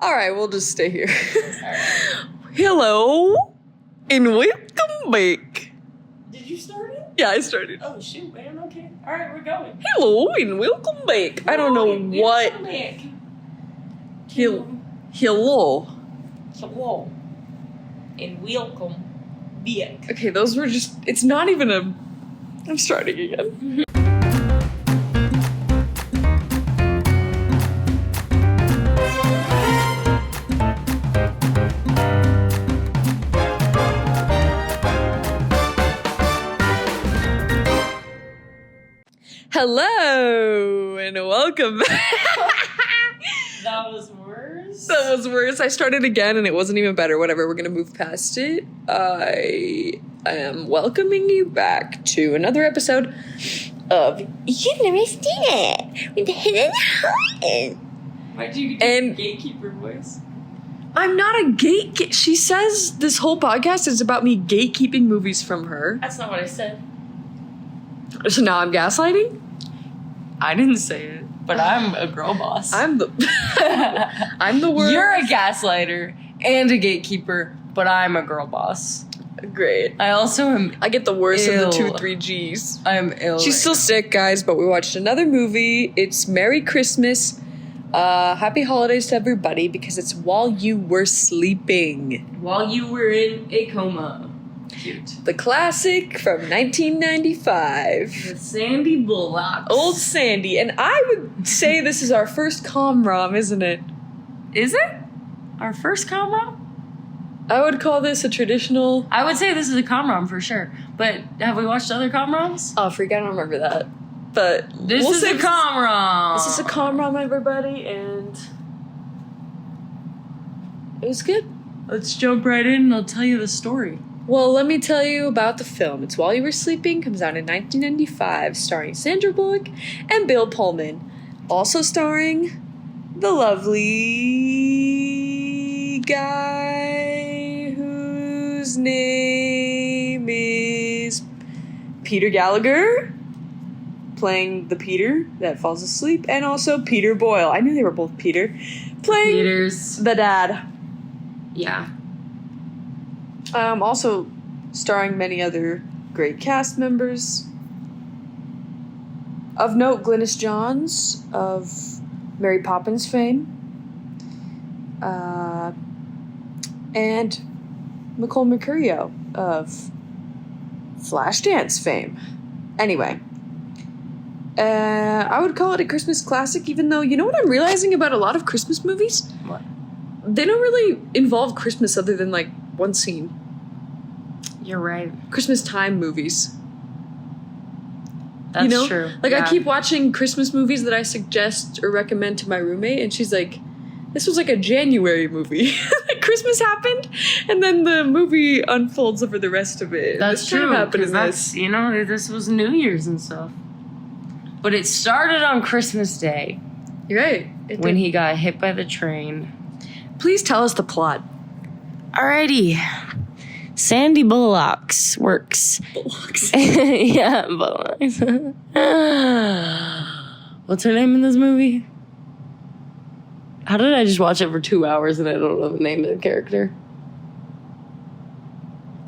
All right, we'll just stay here. All right. Hello and welcome back. Did you start it? Yeah, I started. Oh, shoot, man. Okay. All right, we're going. Hello and welcome back. I don't know what. Hello. Hello. And welcome back. Okay, those were just. It's not even a. I'm starting again. Hello and welcome back. That was worse. That was worse. I started again and it wasn't even better. Whatever, we're gonna move past it. I am welcoming you back to another episode of University with the Hidden Holland. Why'd you get your gatekeeper voice? I'm not a gatekeeper. She says this whole podcast is about me gatekeeping movies from her. That's not what I said. So now I'm gaslighting? I didn't say it, but I'm a girl boss. I'm the worst. You're a gaslighter and a gatekeeper, but I'm a girl boss. Great. I also am. I get the worst Ill. of the 2-3 Gs. I'm ill. She's still sick, guys, but we watched another movie. It's Merry Christmas. Happy holidays to everybody because it's while you were sleeping. While you were in a coma. Cute. The classic from 1995. With Sandy Bullock. Old Sandy. And I would say this is our first Comrom, isn't it? Is it? Our first Comrom? I would call this a traditional... I would say this is a Comrom for sure. But have we watched other Comroms? Oh, freak, I don't remember that. But This is a Comrom. This is a Comrom, everybody, and it was good. Let's jump right in and I'll tell you the story. Well, let me tell you about the film. It's While You Were Sleeping, comes out in 1995, starring Sandra Bullock and Bill Pullman. Also starring the lovely guy whose name is Peter Gallagher, playing the Peter that falls asleep, and also Peter Boyle. I knew they were both Peter. Playing Peters. the dad. Yeah. Also starring many other great cast members. Of note, Glynis Johns of Mary Poppins fame. And Nicole Mercurio of Flashdance fame. Anyway. I would call it a Christmas classic, even though, you know what I'm realizing about a lot of Christmas movies? What? They don't really involve Christmas other than, like, one scene. You're right. Christmas time movies. That's you know? true. Like, Yeah. I keep watching Christmas movies that I suggest or recommend to my roommate, and she's like, this was like a January movie. Like, Christmas happened, and then the movie unfolds over the rest of it. That's This true. kind of happened 'Cause in that's, this. you know, this was New Year's and stuff. But it started on Christmas Day You're right. when he got hit by the train. Please tell us the plot. Alrighty. Sandy Bullock's works. Bullocks. Yeah, Bullocks. What's her name in this movie? How did I just watch it for 2 hours and I don't know the name of the character?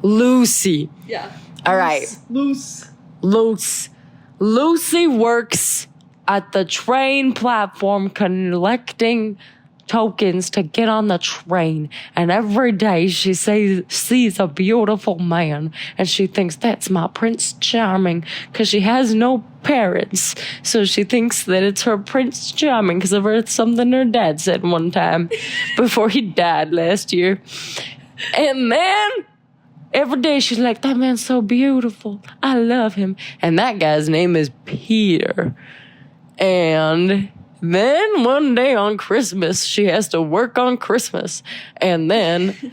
Lucy. Yeah. All right. Lucy works at the train platform collecting tokens to get on the train. And every day she sees a beautiful man and she thinks that's my Prince Charming because she has no parents. So she thinks that it's her Prince Charming because of something her dad said one time before he died last year. And then every day she's like, that man's so beautiful. I love him. And that guy's name is Peter. And then one day on Christmas, she has to work on Christmas. And then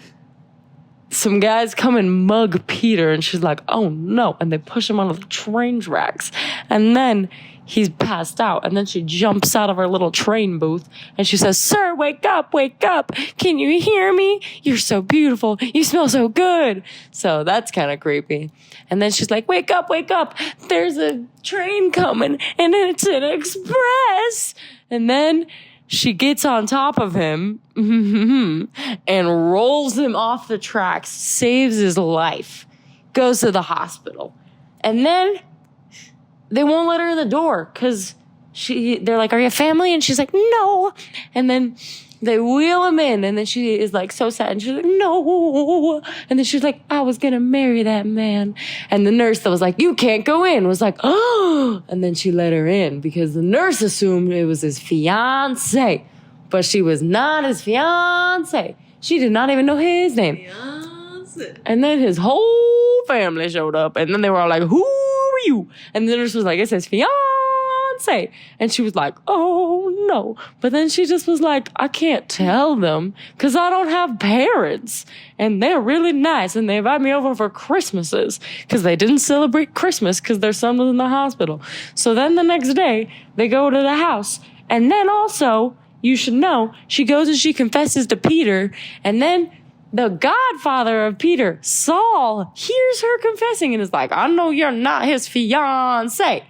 some guys come and mug Peter. And she's like, oh no. And they push him onto the train tracks. And then he's passed out. And then she jumps out of her little train booth. And she says, sir, wake up, wake up. Can you hear me? You're so beautiful. You smell so good. So that's kind of creepy. And then she's like, wake up, wake up. There's a train coming. And it's an express. And then she gets on top of him and rolls him off the tracks, saves his life, goes to the hospital. And then they won't let her in the door because they're like, are you a family? And she's like, no. And then they wheel him in, and then she is like so sad, and she's like, no. And then she's like, I was gonna marry that man. And the nurse that was like, you can't go in, was like, oh. And then she let her in because the nurse assumed it was his fiancé, but she was not his fiancé. She did not even know his name. Fiancé. And then his whole family showed up, and then they were all like, who are you? And the nurse was like, it says fiancé. And she was like, oh no. But then she just was like, I can't tell them because I don't have parents, and they're really nice, and they invite me over for Christmases because they didn't celebrate Christmas because their son was in the hospital. So then the next day they go to the house, and then also you should know she goes and she confesses to Peter, and then the godfather of Peter, Saul, hears her confessing and is like, I know you're not his fiancé.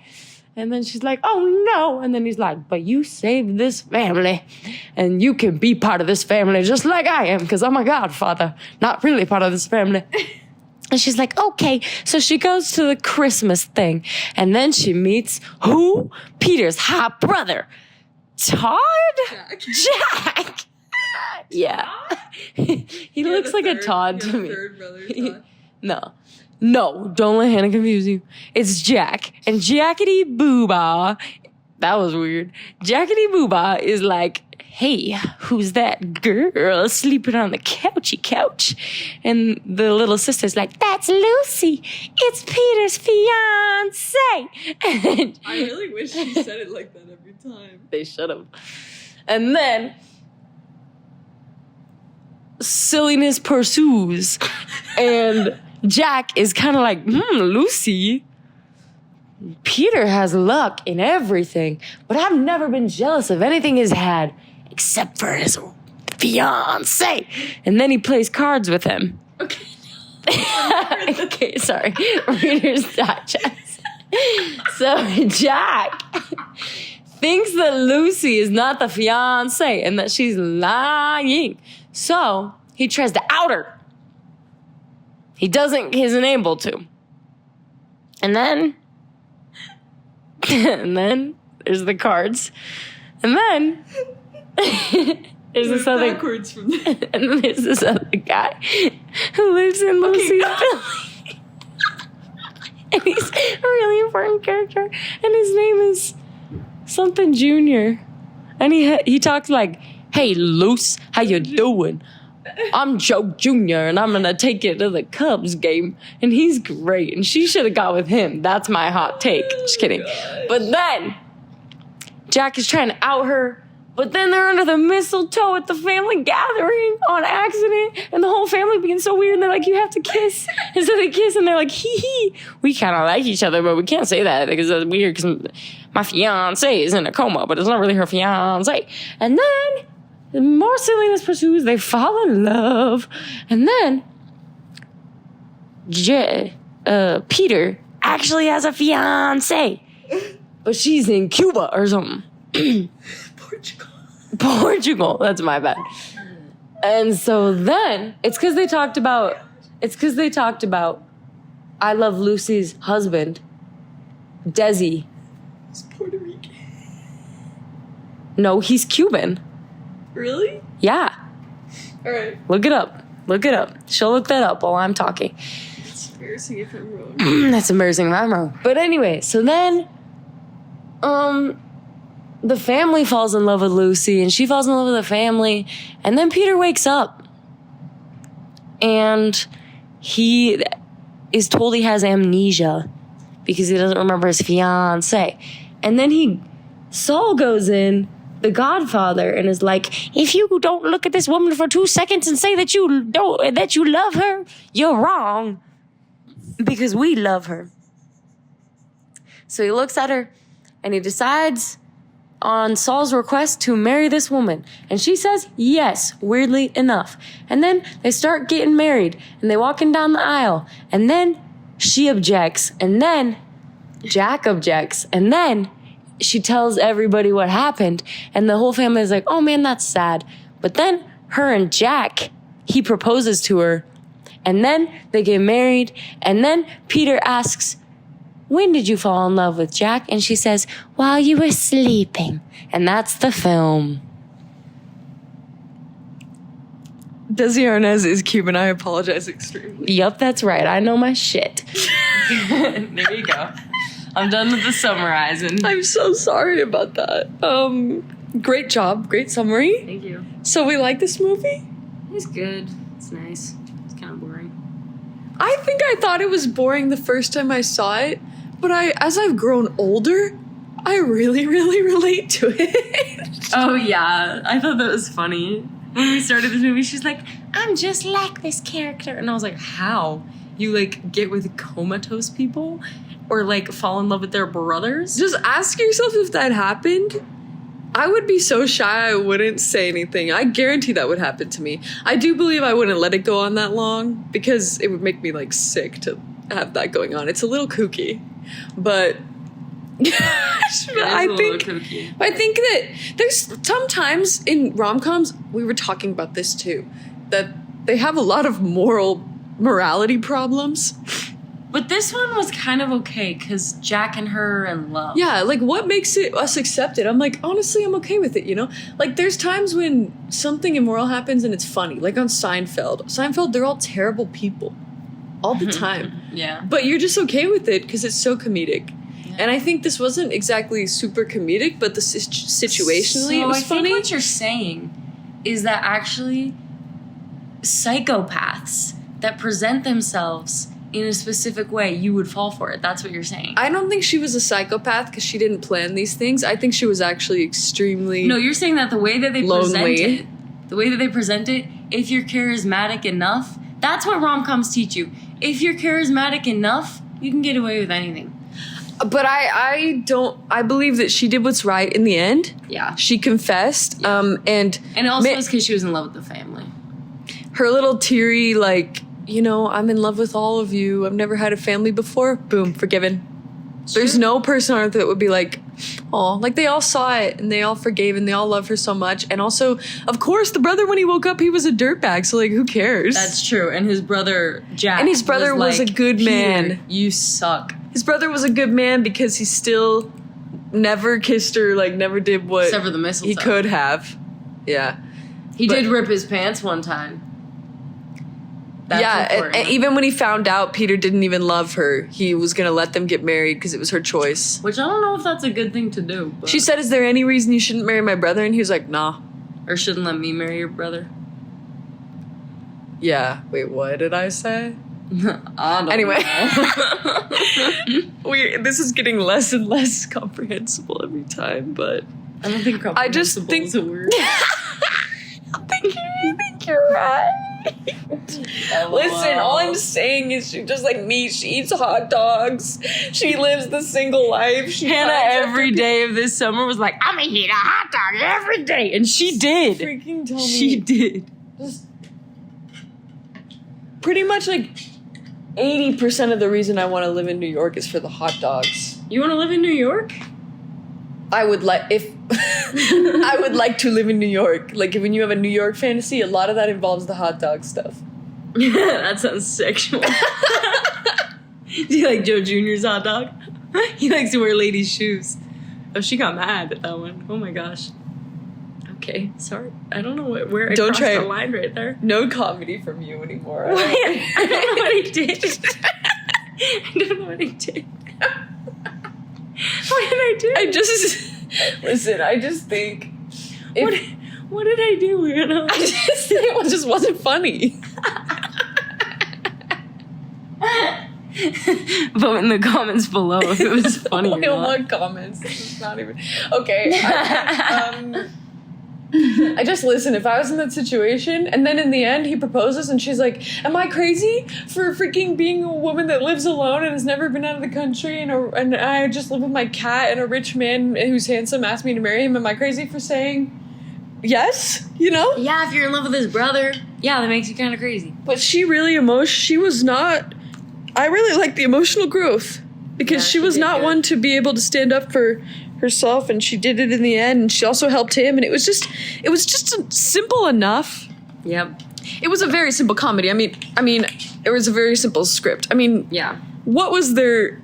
And then she's like, oh no. And then he's like, but you saved this family, and you can be part of this family just like I am because I'm a godfather, not really part of this family. And she's like, okay. So she goes to the Christmas thing, and then she meets who? Peter's hot brother, Todd? Jack. Yeah. He looks like a Todd to me. Third brother, Todd. No, don't let Hannah confuse you. It's Jack. And Jackety Boobah, that was weird. Jackety Boobah is like, hey, who's that girl sleeping on the couch? And the little sister's like, that's Lucy. It's Peter's fiancé. And I really wish she said it like that every time. They should have. And then silliness pursues. And Jack is kind of like, Lucy, Peter has luck in everything, but I've never been jealous of anything he's had except for his fiancé. And then he plays cards with him. Okay. Okay, sorry. Reader's Digest. So Jack thinks that Lucy is not the fiancé and that she's lying. So he tries to out her. He isn't able to. And then there's the cards. And then there's this other backwards from there. And then there's this other guy who lives in Lucy's building. And he's a really important character. And his name is something Junior. And he talks like, hey, Luce, how you doing? I'm Joe Jr., and I'm going to take you to the Cubs game. And he's great. And she should have got with him. That's my hot take. Just kidding. But then Jack is trying to out her. But then they're under the mistletoe at the family gathering on accident. And the whole family being so weird. And they're like, you have to kiss. And so they kiss, and they're like, hee hee. We kind of like each other, but we can't say that because that's weird because my fiancé is in a coma, but it's not really her fiancé. And then the more silliness pursues, they fall in love. And then Peter actually has a fiancé, but she's in Cuba or something. Portugal. That's my bad. And so then it's because they talked about I Love Lucy's husband, Desi. He's Puerto Rican. No, he's Cuban. Really? Yeah. All right. Look it up. She'll look that up while I'm talking. It's embarrassing if I'm wrong. That's embarrassing if I'm wrong. But anyway, so then, the family falls in love with Lucy, and she falls in love with the family, and then Peter wakes up, and he is told he has amnesia because he doesn't remember his fiancée. And then Saul goes in, the godfather, and is like, if you don't look at this woman for 2 seconds and say that you love her, you're wrong because we love her. So he looks at her and he decides on Saul's request to marry this woman. And she says yes, weirdly enough. And then they start getting married and they walking down the aisle. And then she objects. And then Jack objects. And then she tells everybody what happened, and the whole family is like, oh man, that's sad. But then her and Jack, he proposes to her, and then they get married, and then Peter asks, when did you fall in love with Jack? And she says, while you were sleeping. And that's the film. Desi Arnaz is Cuban. I apologize extremely. Yup, that's right. I know my shit. There you go. I'm done with the summarizing. I'm so sorry about that. Great job. Great summary. Thank you. So we like this movie? It's good. It's nice. It's kind of boring. I think I thought it was boring the first time I saw it, but as I've grown older, I really, really relate to it. Oh, yeah. I thought that was funny. When we started this movie, she's like, I'm just like this character. And I was like, how? You, like, get with comatose people? Or, like, fall in love with their brothers? Just ask yourself if that happened. I would be so shy I wouldn't say anything. I guarantee that would happen to me. I do believe I wouldn't let it go on that long because it would make me, like, sick to have that going on. It's a little kooky. But I think that there's sometimes in rom-coms, we were talking about this too, that they have a lot of morality problems. But this one was kind of okay because Jack and her are in love. Yeah, like what makes it us accept it? I'm like, honestly, I'm okay with it, you know? Like there's times when something immoral happens and it's funny, like on Seinfeld. Seinfeld, they're all terrible people all the time. Yeah. But you're just okay with it because it's so comedic. Yeah. And I think this wasn't exactly super comedic, but situationally it was funny. I think what you're saying is that actually psychopaths that present themselves in a specific way, you would fall for it. That's what you're saying. I don't think she was a psychopath because she didn't plan these things. I think she was actually extremely No, you're saying that the way that they lonely. present it, if you're charismatic enough, that's what rom-coms teach you. If you're charismatic enough, you can get away with anything. But I believe that she did what's right in the end. Yeah. She confessed. Yeah. And it also was because she was in love with the family. Her little teary, like, you know, I'm in love with all of you. I've never had a family before. Boom, forgiven. Sure. There's no person on earth that would be like, oh, like they all saw it and they all forgave and they all love her so much. And also, of course, the brother, when he woke up, he was a dirtbag. So like, who cares? That's true. And his brother, Jack. And his brother was like, a good man. You suck. His brother was a good man because he still never kissed her, like never did what except for the mistletoe. He could have. Yeah. He did rip his pants one time. That's and even when he found out Peter didn't even love her, he was going to let them get married because it was her choice. Which I don't know if that's a good thing to do. But. She said, is there any reason you shouldn't marry my brother? And he was like, nah. Or shouldn't let me marry your brother? Yeah. Wait, what did I say? Anyway. This is getting less and less comprehensible every time, but... I don't think comprehensible is a word. I think you're right. Listen, all I'm saying is she's just like me. She eats hot dogs. She lives the single life. Hannah every day of this summer was like, I'm gonna eat a hot dog every day. And she did. Freaking tell me. She did. Just pretty much like 80% of the reason I want to live in New York is for the hot dogs. You want to live in New York? I would like I would like to live in New York. Like when you have a New York fantasy, a lot of that involves the hot dog stuff. That sounds sexual. Do you like Joe Jr.'s hot dog? He likes to wear ladies' shoes. Oh, she got mad at that one. Oh my gosh. Okay, sorry. I don't know where I crossed the line right there. No comedy from you anymore. I don't know what I did. I don't know what I did. What did I do? I just think... What did I do, Rihanna? It just wasn't funny. Vote in the comments below if it was funny or I don't not. want comments. This is not even... Okay. I just listen, if I was in that situation and then in the end he proposes and she's like, am I crazy for freaking being a woman that lives alone and has never been out of the country and I just live with my cat and a rich man who's handsome asked me to marry him? Am I crazy for saying yes? You know? Yeah, if you're in love with his brother, yeah, that makes you kind of crazy. But she was not... I really like the emotional growth because she was not one to be able to stand up for herself, and she did it in the end, and she also helped him, and it was just simple enough. Yep. It was a very simple comedy. I mean, it was a very simple script. I mean, Yeah. what was their...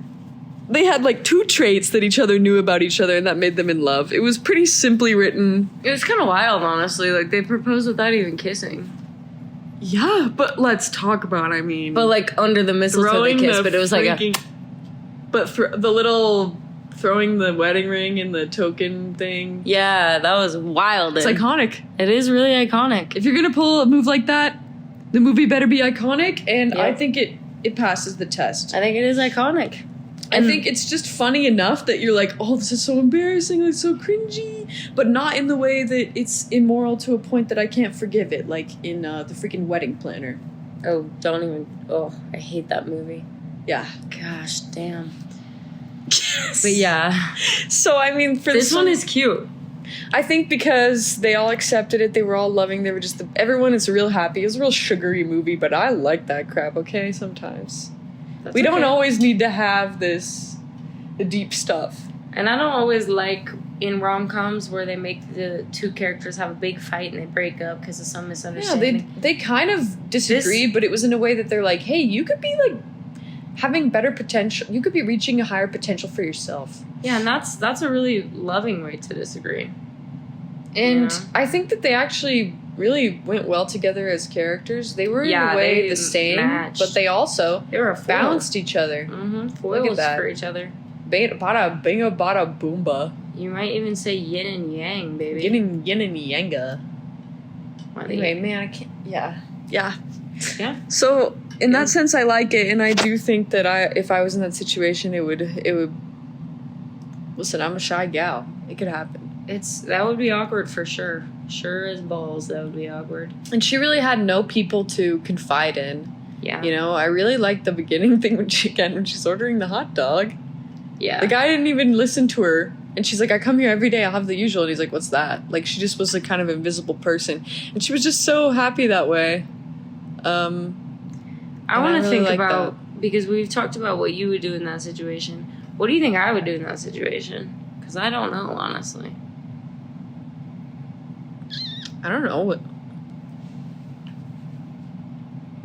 They had like 2 traits that each other knew about each other, and that made them in love. It was pretty simply written. It was kind of wild, honestly. Like, they proposed without even kissing. Yeah, but let's talk about, I mean... But, like, under the mistletoe they kissed, but it was like a... But the little... Throwing the wedding ring in the token thing. Yeah, that was wild. It's iconic. It is really iconic. If you're gonna pull a move like that, the movie better be iconic, and Yep. I think it passes the test. I think it is iconic. I think it's just funny enough that you're like, oh, this is so embarrassing, like so cringy, but not in the way that it's immoral to a point that I can't forgive it, like in the freaking Wedding Planner. Oh, don't even... Oh, I hate that movie. Yeah. Gosh, damn. But yeah. So, I mean, for this one is cute. I think because they all accepted it, they were all loving, they were just... everyone is real happy. It was a real sugary movie, but I like that crap, okay, sometimes. We don't always need to have the deep stuff. And I don't always like in rom-coms where they make the 2 characters have a big fight and they break up because of some misunderstanding. Yeah, they kind of disagreed, but it was in a way that they're like, hey, you could be like having better potential. You could be reaching a higher potential for yourself. Yeah, and that's a really loving way to disagree. And Yeah. I think that they actually really went well together as characters. They were in a way the same, matched. but they also They were a foil. balanced each other. Mm-hmm. Look at Foils that. for each other. Bada binga bada boomba. You might even say yin and yang, baby. Yin and yanga. What Anyway, man, I can't... Yeah. Yeah. Yeah. So, in that sense, I like it, and I do think that if I was in that situation, it would... Listen, I'm a shy gal. It could happen. That would be awkward for sure. Sure as balls, that would be awkward. And she really had no people to confide in. Yeah. You know, I really liked the beginning thing when she's ordering the hot dog. Yeah. The guy didn't even listen to her. And she's like, I come here every day, I'll have the usual. And he's like, what's that? Like, she just was a kind of invisible person. And she was just so happy that way. I want to really think like about, because we've talked about what you would do in that situation. What do you think I would do in that situation? Because I don't know, honestly. I don't know.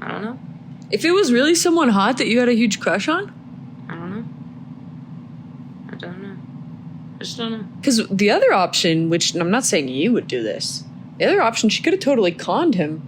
I don't know. If it was really someone hot that you had a huge crush on? I don't know. I don't know. I just don't know. Because the other option, which I'm not saying you would do this, the other option, she could have totally conned him.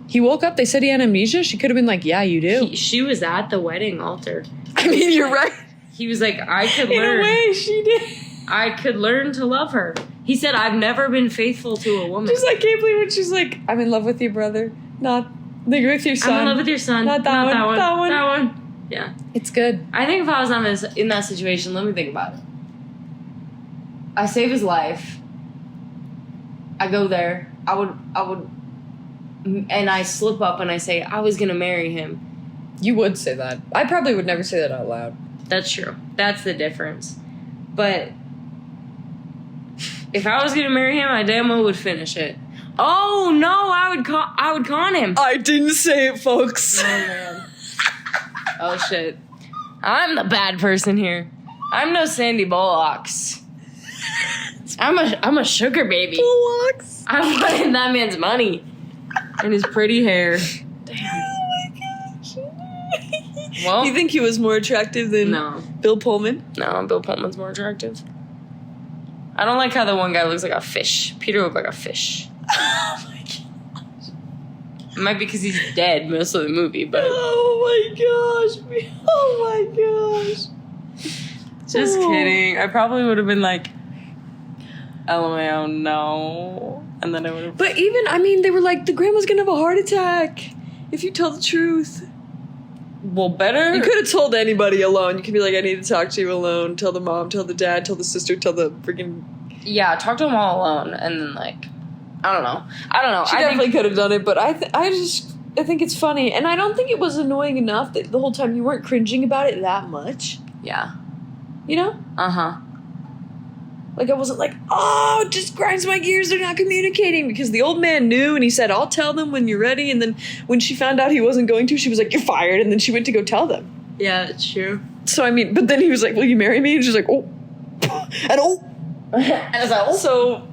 He woke up, they said he had amnesia. She could have been like, yeah, you do. She was at the wedding altar. I mean, you're right. He was like, I could In learn. a way, she did. I could learn to love her. He said, I've never been faithful to a woman. Just, I can't believe when she's like, I'm in love with you, brother. Not with your son. I'm in love with your son. Not that one. That one. That one. That one. Yeah. It's good. I think if I was in that situation, let me think about it. I save his life. I go there. I would, and I slip up and I say, I was going to marry him. You would say that. I probably would never say that out loud. That's true. That's the difference. But if I was going to marry him, I damn well would finish it. Oh, no, I would con him. I didn't say it, folks. Oh, man. Oh, shit. I'm the bad person here. I'm no Sandy Bullocks. I'm a sugar baby. Bullocks. I wanted that man's money. And his pretty hair. Damn. Oh my gosh. Well, You think he was more attractive than no. Bill Pullman? No, Bill Pullman's more attractive. I don't like how the one guy looks like a fish. Peter looked like a fish. Oh my gosh. It might be because he's dead most of the movie, but... Oh my gosh. Oh my gosh. Just Oh. kidding. I probably would have been like, LMAO, no. And then I would have... But even, I mean, they were like, the grandma's gonna have a heart attack if you tell the truth. Well, better... You could have told anybody alone. You could be like, I need to talk to you alone. Tell the mom, tell the dad, tell the sister, tell the freaking... Yeah, talk to them all alone, and then, like... I don't know. She definitely could have done it, but I think it's funny. And I don't think it was annoying enough that the whole time you weren't cringing about it that much. Yeah. You know? Uh-huh. Like, I wasn't like, oh, it just grinds my gears, they're not communicating. Because the old man knew, and he said, I'll tell them when you're ready. And then when she found out he wasn't going to, she was like, you're fired. And then she went to go tell them. Yeah, it's true. So, I mean, but then he was like, will you marry me? And she's like, oh. And oh. And I was like, oh. So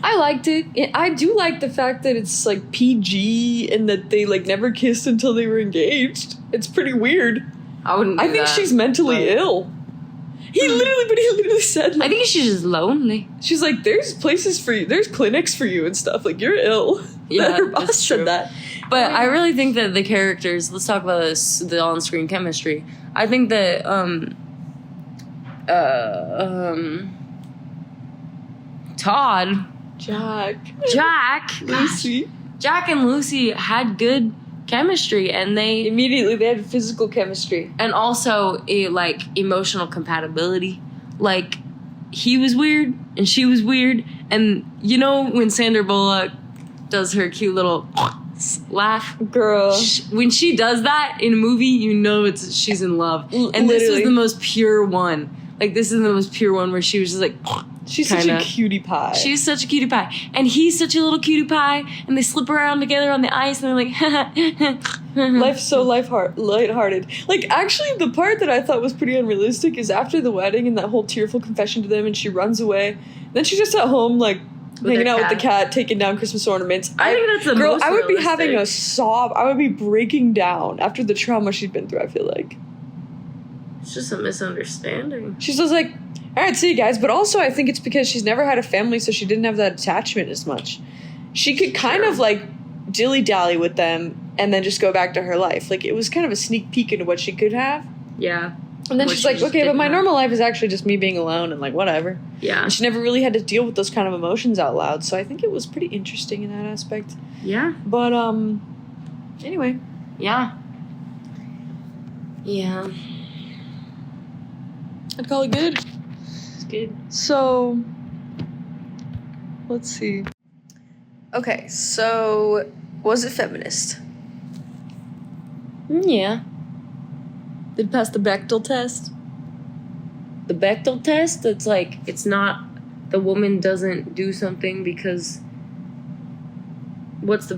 I liked it. I do like the fact that it's like PG and that they like never kissed until they were engaged. It's pretty weird. I wouldn't. I think she's mentally ill. He literally said, like, I think she's just lonely. She's like, there's places for you, there's clinics for you and stuff. Like, you're ill. Yeah, her boss that's said true. that. But I really think that the characters, let's talk about this, the on-screen chemistry. I think that Todd, Jack, Lucy. Jack and Lucy had good chemistry, and they had physical chemistry. and also like emotional compatibility. Like, he was weird and she was weird, and you know when Sandra Bullock does her cute little laugh, Girl. When she does that in a movie, you know she's in love. And this was the most pure one. Like, this is the most pure one where she was just like, she's such a cutie pie. She's such a cutie pie. And he's such a little cutie pie, and they slip around together on the ice, and they're like, Life's so lighthearted. Like, actually, the part that I thought was pretty unrealistic is after the wedding and that whole tearful confession to them, and she runs away. Then she's just at home, like, hanging out with the cat, taking down Christmas ornaments. I think that's the most I would be realistic. having a sob. I would be breaking down after the trauma she'd been through, I feel like. It's just a misunderstanding. She's just like, all right, see you guys. But also, I think it's because she's never had a family, so she didn't have that attachment as much. She could kind of, like, dilly-dally with them and then just go back to her life. Like, it was kind of a sneak peek into what she could have. Yeah. And then What she's she like, just okay, but didn't my have. normal life is actually just me being alone and, like, whatever. Yeah. And she never really had to deal with those kind of emotions out loud. So I think it was pretty interesting in that aspect. Yeah. But, anyway. Yeah. Yeah. I'd call it good. It's good. So, let's see. Okay, so, was it feminist? Yeah. Did it pass the Bechdel test? The Bechdel test, it's like, it's not, the woman doesn't do something because, let's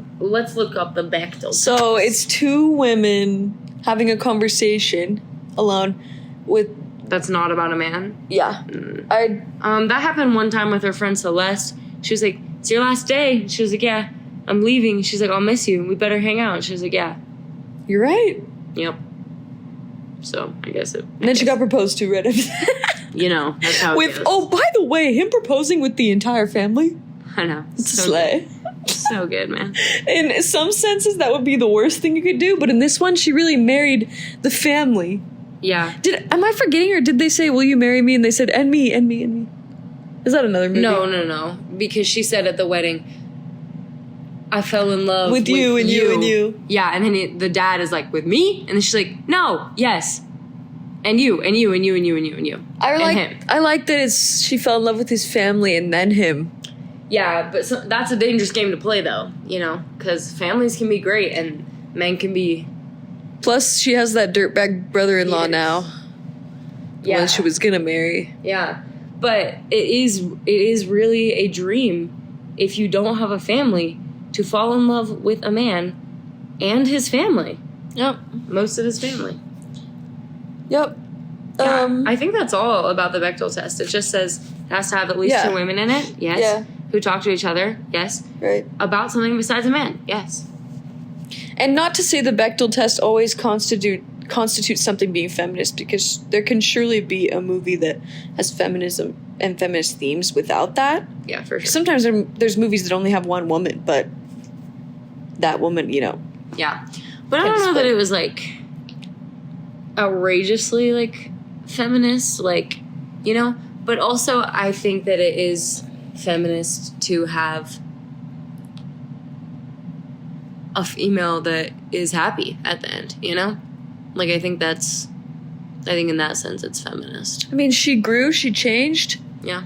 look up the Bechdel test. So, it's two women having a conversation alone with... That's not about a man? Yeah. That happened one time with her friend Celeste. She was like, it's your last day. She was like, yeah, I'm leaving. She's like, I'll miss you. We better hang out. She was like, yeah. You're right. Yep. So, I guess it... And then she got proposed to right after that. You know, that's how it goes. Oh, by the way, him proposing with the entire family? I know. It's a slay. So good, man. In some senses, that would be the worst thing you could do, but in this one, she really married the family. Yeah. Am I forgetting, or did they say, will you marry me? And they said, and me, and me, and me. Is that another movie? No. Because she said at the wedding, I fell in love with you and you and you. Yeah, and then the dad is like, with me? And then she's like, no, yes. And you, and you, and you, and you, and you, and you. I like that she fell in love with his family and then him. Yeah, but that's a dangerous game to play, though, you know, because families can be great and men can be... Plus, she has that dirtbag brother-in-law now. Yeah. One she was gonna marry. Yeah, but it is really a dream if you don't have a family to fall in love with a man and his family. Yep. Most of his family. Yep. Yeah, I think that's all about the Bechdel test. It just says it has to have at least two women in it. Yes. Yeah. Who talk to each other. Yes. Right. About something besides a man. Yes. And not to say the Bechdel test always constitutes something being feminist, because there can surely be a movie that has feminism and feminist themes without that. Yeah, for sure. Sometimes there's movies that only have one woman, but that woman, you know. Yeah. But I don't know that it was, like, outrageously, like, feminist, like, you know? But also, I think that it is feminist to have a female that is happy at the end, you know? Like, I think in that sense it's feminist. I mean, she grew, she changed. Yeah.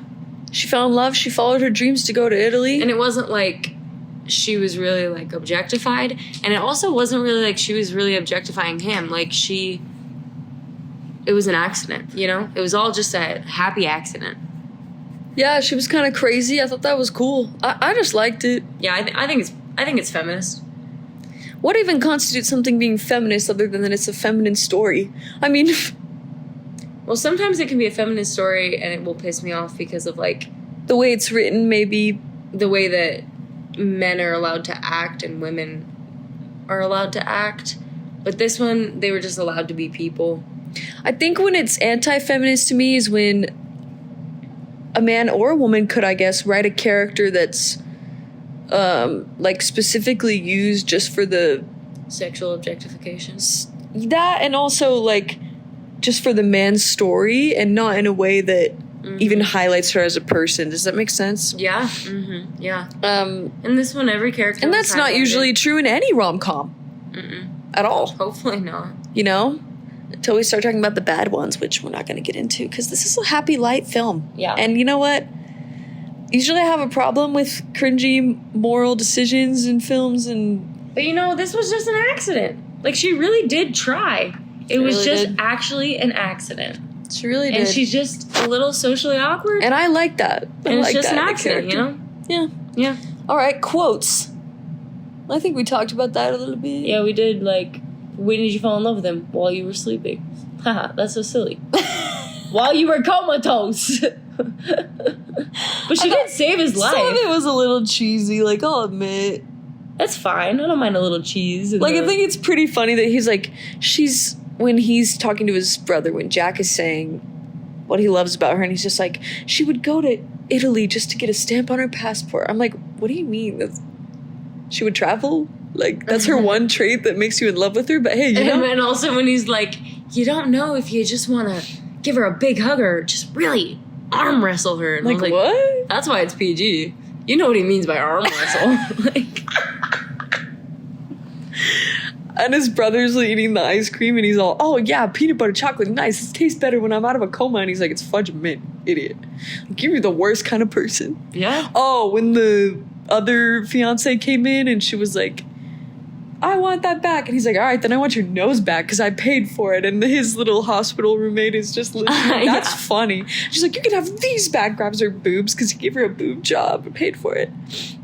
She fell in love, she followed her dreams to go to Italy. And it wasn't like she was really, like, objectified. And it also wasn't really like she was really objectifying him. Like, it was an accident, you know? It was all just a happy accident. Yeah, she was kind of crazy. I thought that was cool. I just liked it. Yeah, I think it's feminist. What even constitutes something being feminist other than that it's a feminine story? I mean... Well, sometimes it can be a feminist story and it will piss me off because of, like, The way it's written, maybe. the way that men are allowed to act and women are allowed to act. But this one, they were just allowed to be people. I think when it's anti-feminist to me is when a man or a woman could, I guess, write a character that's, like, specifically used just for the... Sexual objectification. That, and also, like, just for the man's story and not in a way that even highlights her as a person. Does that make sense? Yeah. Yeah. In this one, every character And was that's not highlighted. usually true in any rom-com. At all. Hopefully not. You know? Until we start talking about the bad ones, which we're not going to get into, because this is a happy, light film. Yeah. And you know what? Usually I have a problem with cringy moral decisions in films, and... But, you know, this was just an accident. Like, she really did try. It was really just did. actually an accident. She really did. And she's just a little socially awkward. And I like that. And it's like just that an in a accident, you character. know? Yeah. Yeah. All right, quotes. I think we talked about that a little bit. Yeah, we did, like, when did you fall in love with him? While you were sleeping. Haha, that's so silly. While you were comatose. But she did save his life. Some of it was a little cheesy, like, I'll admit. That's fine. I don't mind a little cheese. Like, I think it's pretty funny that he's like, when he's talking to his brother, when Jack is saying what he loves about her, and he's just like, she would go to Italy just to get a stamp on her passport. I'm like, what do you mean? She would travel? Like, that's her one trait that makes you in love with her? But hey, you know? And also when he's like, you don't know if you just want to give her a big hug or just really arm wrestle her. And I Like, was what? That's why it's PG. You know what he means by arm wrestle. Like, And his brother's like, eating the ice cream, and he's all, oh yeah, peanut butter chocolate, nice. It tastes better when I'm out of a coma. And he's like, it's fudge mint, idiot. Like, you're the worst kind of person. yeah. Oh, when the other fiance came in and she was like, I want that back. And he's like, all right, then I want your nose back because I paid for it. And his little hospital roommate is just listening. That's Yeah. funny. She's like, you can have these back, grabs her boobs because he gave her a boob job and paid for it.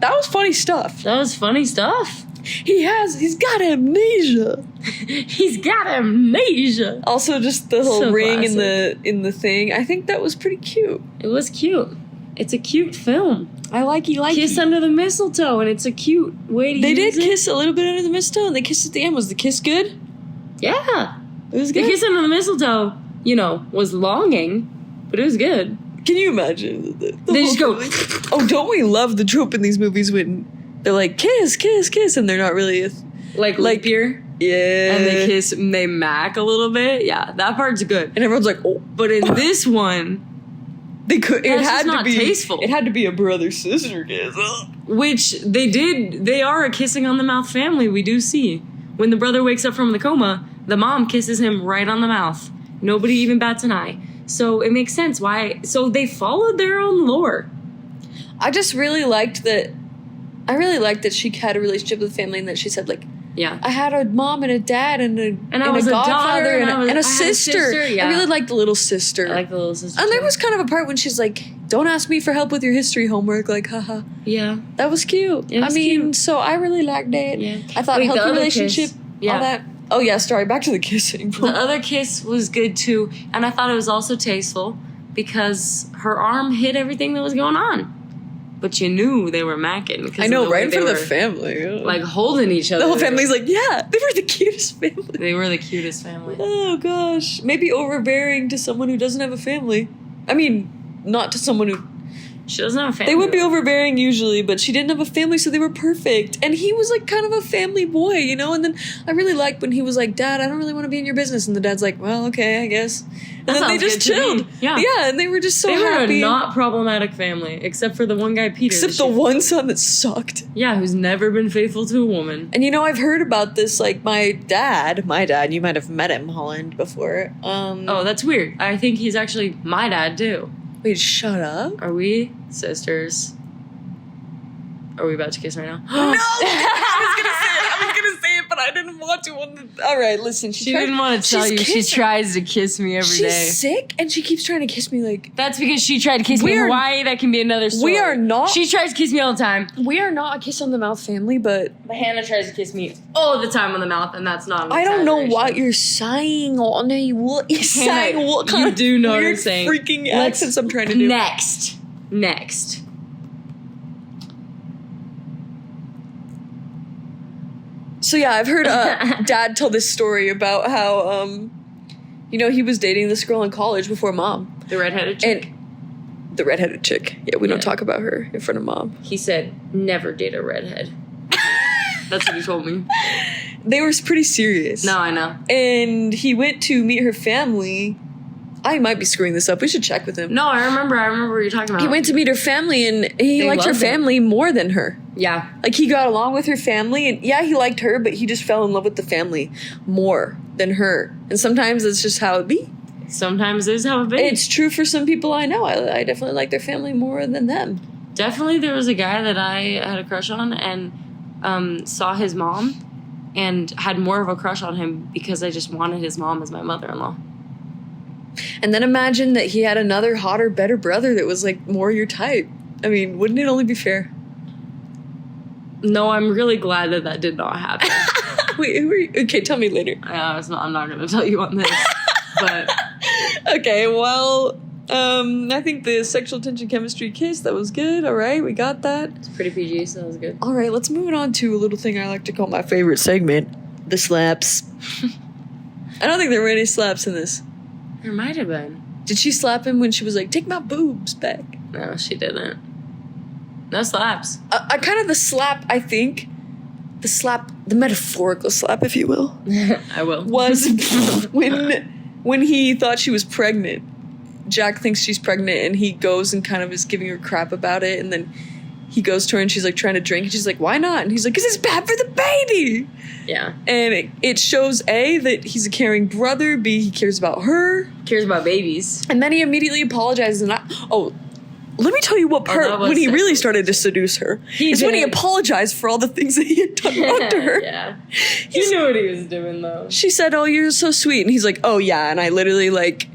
That was funny stuff. That was funny stuff. He's got amnesia. He's got amnesia. Also, just the whole So ring classic. in the thing. I think that was pretty cute. It was cute. It's a cute film. I like Kiss under the mistletoe, and it's a cute way to They use did it. kiss a little bit under the mistletoe, and they kissed at the end. Was the kiss good? Yeah. It was The good. kiss under the mistletoe, you know, was longing, but it was good. Can you imagine? The They just whole go- movie? Oh, don't we love the trope in these movies when they're like, kiss, kiss, kiss, and they're not really Like leap year. yeah. And they kiss and they mac a little bit. Yeah, that part's good. And everyone's like, oh. But in this one, They could. It That's had just to not be tasteful. It had to be a brother sister kiss. Ugh. which they are a kissing on the mouth family, we do see. When the brother wakes up from the coma, the mom kisses him right on the mouth. Nobody even bats an eye. So it makes sense why. So they followed their own lore. I just really liked that. I really liked that she had a relationship with the family, and that she said, like, Yeah. I had a mom and a dad and a I was a godfather daughter, and and a I had a sister. sister, yeah. I really liked the little sister. I like the little sister. And there too. was kind of a part when she's like, don't ask me for help with your history homework. Like, haha. Yeah. That was cute. It was cute. So I really liked it. Yeah. I thought Wait, the healthy other relationship, kiss. Yeah. all that. Oh, yeah, sorry. Back to the kissing. The other kiss was good too, and I thought it was also tasteful because her arm hid everything that was going on. But you knew they were macking. Because I of know, the way right in they front of the were, family. Yeah. like holding each other. The whole family's like, yeah, they were the cutest family. They were the cutest family. Oh, gosh. Maybe overbearing to someone who doesn't have a family. I mean, not to someone who... She doesn't have a family. They would be overbearing usually, but she didn't have a family, so they were perfect. And he was like kind of a family boy, you know? And then I really liked when he was like, Dad, I don't really want to be in your business. And the dad's like, well, okay, I guess. And then they sounds just good to me. chilled. Yeah. Yeah, and they were just so They were happy. a not problematic family, except for the one guy, Peter. Except the one son that sucked. Yeah, who's never been faithful to a woman. And you know, I've heard about this, like my dad, you might have met him, Holland, before. Oh, that's weird. I think he's actually my dad, too. Wait, shut up. Are we sisters? Are we about to kiss right now? No! I was gonna say it, but I didn't want to. All right, listen. She didn't want to tell you. She tries to kiss me every day. She's sick, and she keeps trying to kiss me like... That's because she tried to kiss me in Hawaii. That can be another story. We are not... She tries to kiss me all the time. We are not a kiss on the mouth family, but... Hannah tries to kiss me all the time on the mouth, and that's not an I don't know what you're saying. What you're saying? What kind you of do know weird what I'm saying. freaking accents I'm trying to do. Next. So yeah, I've heard Dad tell this story about how, he was dating this girl in college before Mom. The redheaded chick? And the redheaded chick. Yeah, we don't talk about her in front of Mom. He said, never date a redhead. That's what he told me. They were pretty serious. No, I know. And he went to meet her family. I might be screwing this up. We should check with him. No, I remember what you're talking about. He went to meet her family, and he liked her family more than her. Yeah. Like, he got along with her family, and yeah, he liked her, but he just fell in love with the family more than her. And sometimes that's just how it be. Sometimes it is how it be. It's true for some people I know. I definitely like their family more than them. Definitely there was a guy that I had a crush on and saw his mom and had more of a crush on him because I just wanted his mom as my mother-in-law. And then imagine that he had another hotter, better brother that was, like, more your type. I mean, wouldn't it only be fair? No, I'm really glad that did not happen. Wait, who are you? Okay, tell me later. I'm not going to tell you on this. But okay, well, I think the sexual tension chemistry kiss, that was good. All right, we got that. It's pretty PG, so that was good. All right, let's move on to a little thing I like to call my favorite segment, the slaps. I don't think there were any slaps in this. There might have been. Did she slap him when she was like, take my boobs back? No, she didn't. No slaps. I kind of the slap, I think, the metaphorical slap, if you will. I will. Was when he thought she was pregnant. Jack thinks she's pregnant, and he goes and kind of is giving her crap about it, and then he goes to her and she's like trying to drink, and she's like, why not? And he's like, 'cause it's bad for the baby. Yeah. And it shows A, that he's a caring brother, B, he cares about her. Cares about babies. And then he immediately apologizes and let me tell you what part when he really started to seduce her. Is when he apologized for all the things that he had done wrong to her. Yeah. He knew what he was doing, though. She said, oh, you're so sweet. And he's like, oh, yeah. And I literally, like,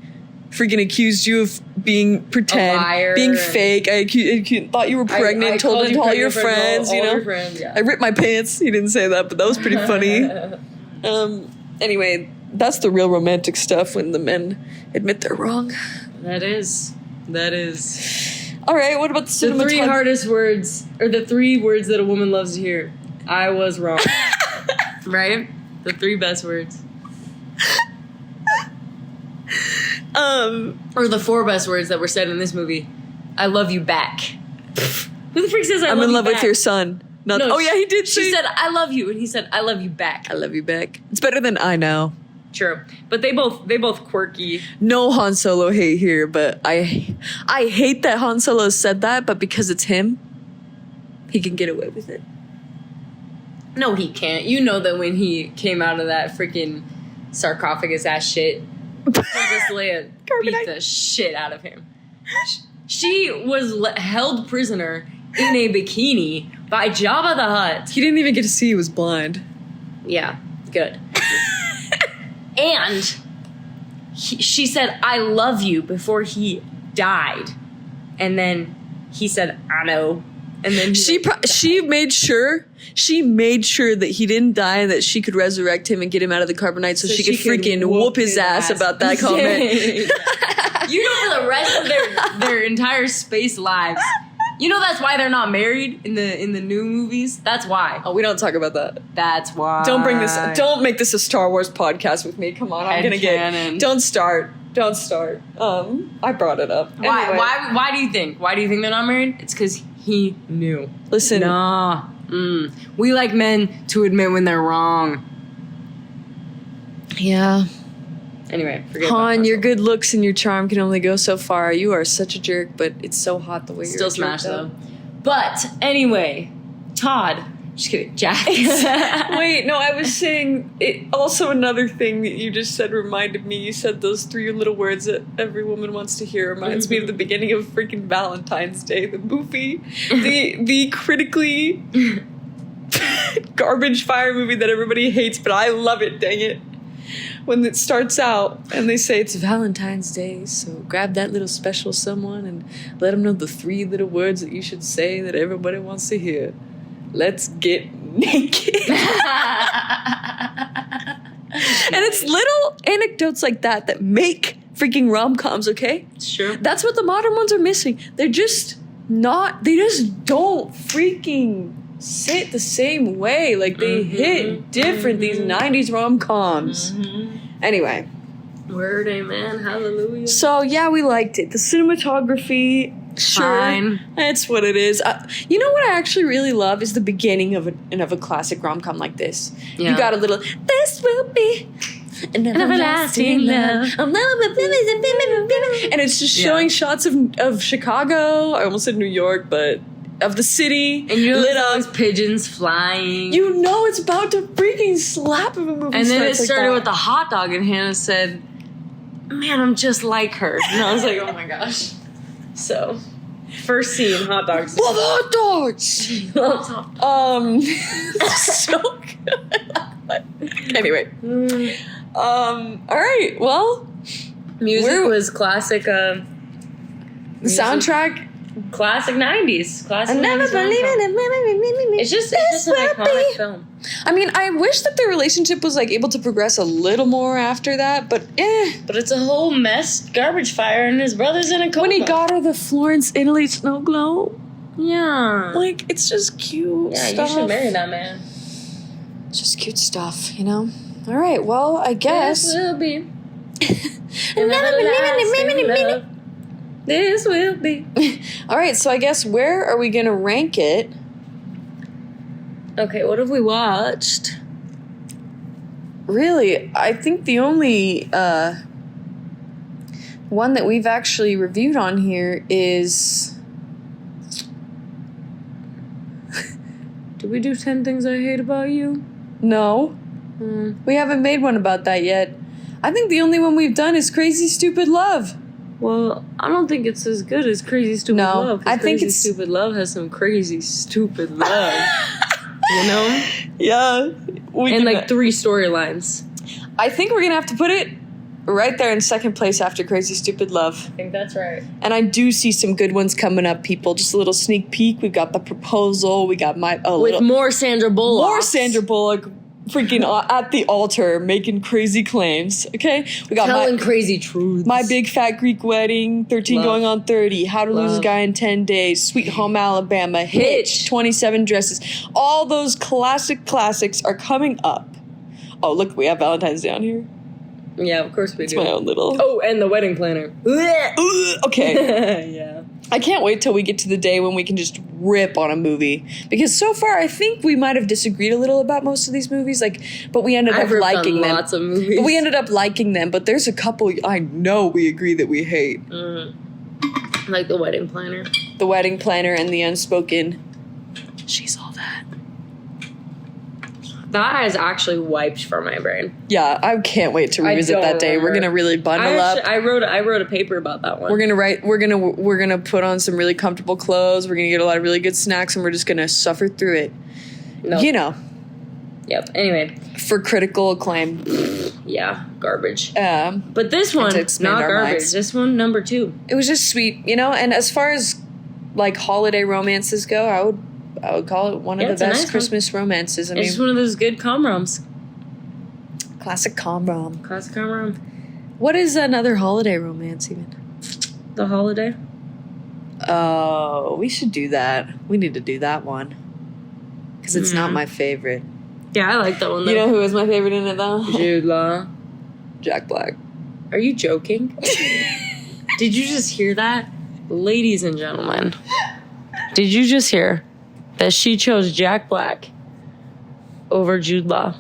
freaking accused you of being pretend, a liar, being fake. I thought you were pregnant, told it to all your friends, you know? Your friends, yeah. I ripped my pants. He didn't say that, but that was pretty funny. Anyway, that's the real romantic stuff when the men admit they're wrong. That is. All right, what about the cinematography? The three hardest words, or the three words that a woman loves to hear. I was wrong. Right? The three best words. Or the four best words that were said in this movie. I love you back. Who the freak says I'm in love with your son. No, yeah, he did say. She said, I love you, and he said, I love you back. I love you back. It's better than I know. True. But they both quirky. No Han Solo hate here, but I hate that Han Solo said that, but because it's him, he can get away with it. No, he can't. You know that when he came out of that freaking sarcophagus ass shit, Princess Leia beat the shit out of him. She was held prisoner in a bikini by Jabba the Hutt. He didn't even get to see he was blind. Yeah, good. And she said, I love you before he died. And then he said, I know. And then she made sure that he didn't die and that she could resurrect him and get him out of the carbonite so she could freaking whoop his ass about that comment. You know, for the rest of their entire space lives. You know that's why they're not married in the new movies? That's why. Oh, we don't talk about that. That's why. Don't make this a Star Wars podcast with me. Come on, I'm gonna get. Don't start. I brought it up. Why? Anyway. Why do you think? Why do you think they're not married? It's because he knew. Listen. Nah. We like men to admit when they're wrong. Yeah. Anyway, forget Han, your good looks and your charm can only go so far. You are such a jerk, but it's so hot the way you're still smash though. But anyway, Todd. Just kidding, Jack. Wait, no, I was saying it. Also, another thing that you just said reminded me. You said those three little words that every woman wants to hear. Reminds me of the beginning of freaking Valentine's Day, the movie, the critically. garbage fire movie that everybody hates, but I love it, dang it. When it starts out and they say it's Valentine's Day, so grab that little special someone and let them know the 3 little words that you should say that everybody wants to hear. Let's get naked. And it's little anecdotes like that make freaking rom-coms, okay? Sure. That's what the modern ones are missing. They just don't freaking sit the same way. Like, they hit different, these 90s rom-coms. Anyway. Word, amen, hallelujah. So, yeah, we liked it. The cinematography, sure. Fine. That's what it is. You know what I actually really love is the beginning of a classic rom-com like this. Yeah. You got a little, this will be an everlasting love. And it's just showing shots of Chicago. I almost said New York, but of the city. And you know lit those up. pigeons flying. You know it's about to freaking slap if a movie And then it starts started like with the hot dog, and Hannah said, man, I'm just like her. And I was like, oh my gosh. So, first scene, hot dogs. love hot dogs! So good. Anyway. Alright, well. Music was classic, the soundtrack. Classic 90s. Classic I never 90s believe rom-com. it. It's just an iconic film. I mean, I wish that their relationship was like able to progress a little more after that, but But it's a whole mess, garbage fire, and his brother's in a coma. when he got her the Florence, Italy snow globe, Yeah. like, it's just cute stuff. You should marry that man. It's just cute stuff, you know? Alright, well, I guess. This will be an everlasting love. This will be. Alright, so I guess where are we gonna rank it? Okay, what have we watched? Really, I think the only one that we've actually reviewed on here is... Did we do 10 Things I Hate About You? No. We haven't made one about that yet. I think the only one we've done is Crazy Stupid Love. Well, I don't think it's as good as Crazy Stupid Love. 'Cause I think Crazy it's... Stupid Love has some crazy stupid love. You know? Yeah. And like 3 storylines. I think we're gonna have to put it right there in second place after Crazy Stupid Love. I think that's right. And I do see some good ones coming up, people. Just a little sneak peek. We got The Proposal. We got More Sandra Bullock. More Sandra Bullock freaking at the altar making crazy claims. Okay? We got Telling crazy truths. My Big Fat Greek Wedding, 13 Love. Going on 30, How to Lose a Guy in 10 Days, Sweet Home Alabama, Hitch, 27 Dresses. All those classics are coming up. Oh, look, we have Valentine's Day on here. Yeah, of course we It's do. my own little... Oh, and The Wedding Planner. Okay. Yeah. I can't wait till we get to the day when we can just rip on a movie. Because so far, I think we might have disagreed a little about most of these movies, but we ended up I've ripped liking on them. lots of movies. But we ended up liking them, but there's a couple I know we agree that we hate. Like The Wedding Planner. The Wedding Planner and The Unspoken. She's all that. That has actually wiped from my brain. Yeah, I can't wait to revisit that day. We're gonna really bundle up. I wrote a paper about that one. We're gonna put on some really comfortable clothes. We're gonna get a lot of really good snacks, and we're just gonna suffer through it. Nope. You know, Yep. Anyway. for critical acclaim. Yeah, garbage. Um, But this one, to expand not our garbage. minds. This one, number 2. It was just sweet, you know. And as far as like holiday romances go, I would call it one of the it's a best nice one. Christmas romances. I It's mean, just one of those good comroms. classic Comrom. Classic comrom. What is another holiday romance even? The Holiday. Oh, we should do that. We need to do that one. Because it's not my favorite. Yeah, I like that one, though. You know who is my favorite in it, though? Jude Law. Jack Black. Are you joking? Did you just hear that? Ladies and gentlemen, did you just hear that she chose Jack Black over Jude Law?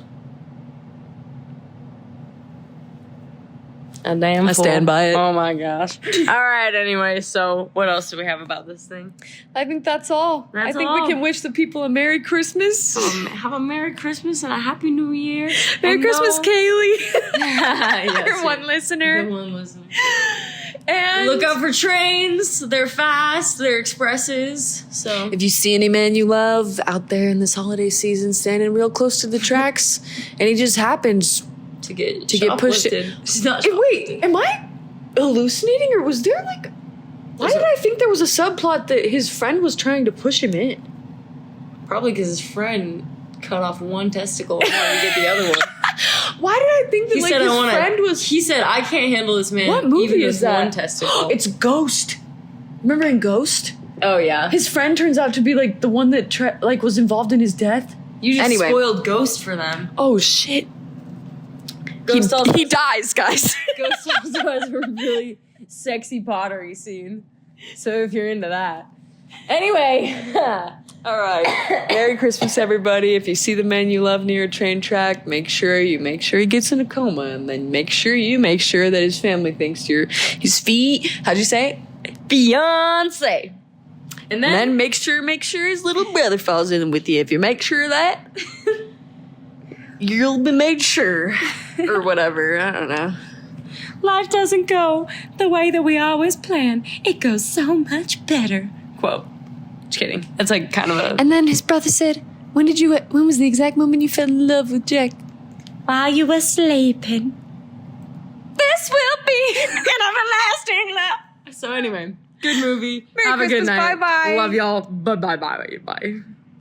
A damn I fool. stand by it. Oh my gosh. All right, anyway, so what else do we have about this thing? I think that's all. That's I think all. we can wish the people a Merry Christmas. Have a Merry Christmas and a Happy New Year. Merry Christmas, Kaylee. Yes, Our one listener. The one listener. And look out for trains. They're fast. They're expresses. So if you see any man you love out there in this holiday season standing real close to the tracks and he just happens to get pushed shoplifted. She's not wait, am I hallucinating or was there like why did I think there was a subplot that his friend was trying to push him in? Probably because his friend cut off one testicle and wanted to get the other one. Why did I think that his friend was... He said, I can't handle this man. What movie even is with that? one testicle. It's Ghost. Remember in Ghost? Oh, yeah. His friend turns out to be like the one that was involved in his death. You just spoiled Ghost for them. Oh, shit. He dies, guys. Ghost also has a really sexy pottery scene. So if you're into that. Anyway. All right. Merry Christmas, everybody. If you see the man you love near a train track, make sure he gets in a coma, and then make sure that his family thinks you're his how'd you say it? Fiancé. And then make sure his little brother falls in with you. If you make sure of that, you'll be made sure. Or whatever. I don't know. Life doesn't go the way that we always plan. It goes so much better. Quote. Just kidding. That's like kind of a... And then his brother said, when was the exact moment you fell in love with Jack? While you were sleeping. This will be an everlasting love. So anyway, good movie. Merry Have Christmas, a good night. bye-bye. Love y'all. Bye.